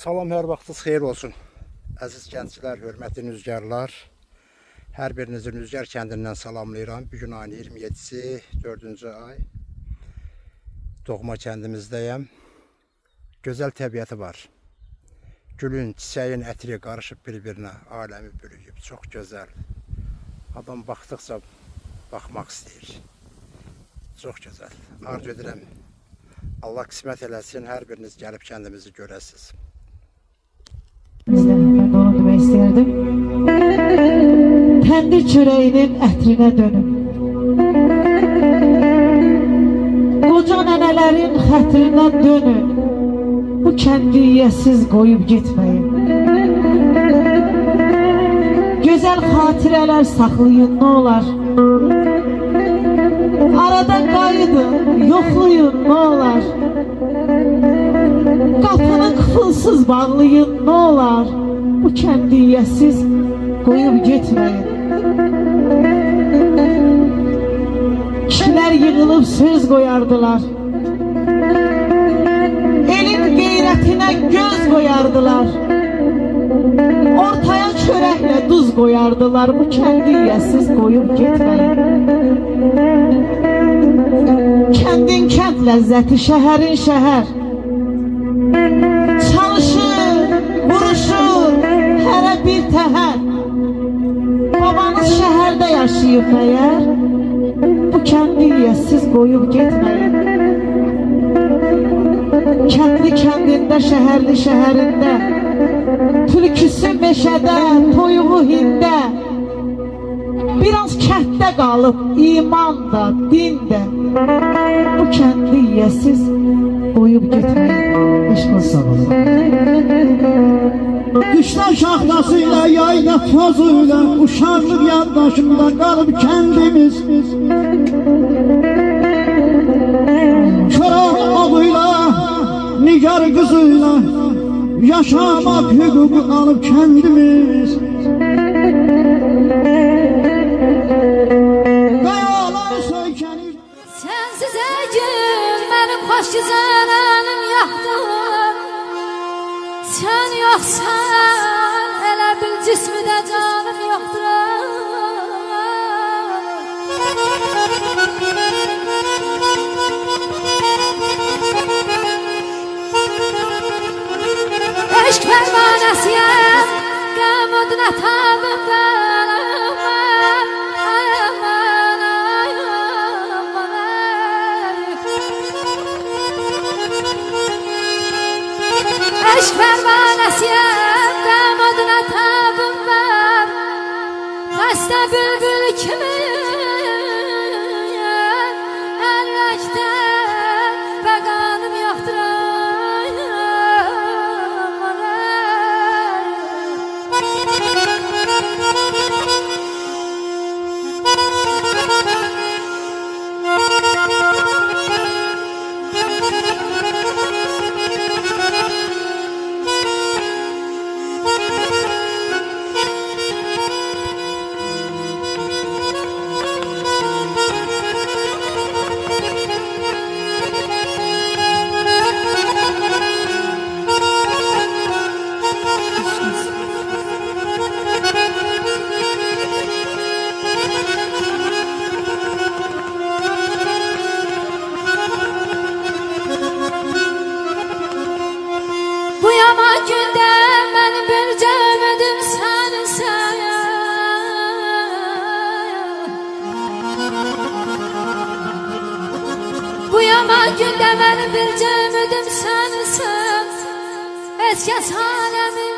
Salam, hər vaxtınız xeyir olsun. Əziz gənclər, hörmətli nüzgarlar. Hər birinizi Nüzgar kəndindən salamlayıram. Bugün ayın 27-si, 4-cü ay. Doğma kəndimizdəyəm. Gözəl təbiəti var. Gülün, çiçəyin ətri qarışıb bir-birinə, aləmi bürüyüb. Çox gözəl. Adam baxdıqca baxmaq istəyir. Çox gözəl. Arzu edirəm. Allah qismət eləsin, hər biriniz gəlib kəndimizi görəsiniz. Ben onu demək istəyərdim. Təndir çörəyinin ətrinə dönüm. Qoca nənələrin xətrinə dönün. Bu kəndi yiyəsiz qoyub getməyin. Gözəl xatirələr saxlayın, nə olar. Arada qayıdın, yoxlayın, nə olar. Qapını qıfılsız bağlayın, nə olar. Bu kəndi yiyəsiz qoyub getməyin. Kişilər yığılıb söz qoyardılar. Elin qeyrətinə göz qoyardılar. Ortaya çörəklə duz qoyardılar. Bu kəndi yiyəsiz qoyub getməyin. Kəndin kənd ləzzəti, şəhərin şəhər. Çalışır, vuruşur, hərə bir təhər. Babanız şəhərdə yaşayıb məyər? Bu kəndi yiyəsiz qoyub getməyin. Kəndli kəndində, şəhərli şəhərində, tülküsü meşədə, toyuğu hində. Biraz kənddə qalıb, iman da, din də. Bu kəndi yiyəsiz qoyub getməyin. Eşq olsun. Düşdən şaxtasıyla, yayda tozuyla, uşaqlıq yaddaşımda qalıb kəndimiz. Çorak adıyla, nigar qızıyla, yaşamaq hüququ alıb kəndimiz. Qayalar söykənib. Sensiz ey gül, benim hoş güzelim yoktu. Sen yoksan, elə bil cismide canım yoktur. Eşk pervanesiyem, qəm oduna tabım qanım. Eşk pervanesiyem, qəm oduna tabım var. Xəstə bülbül kimi ələkdə bəqanım yoxdur. Bu yaman günde ben bir cəmədim səni saya. Bu yaman günde ben bir cəmədim səni sen. Heç kəs aləmi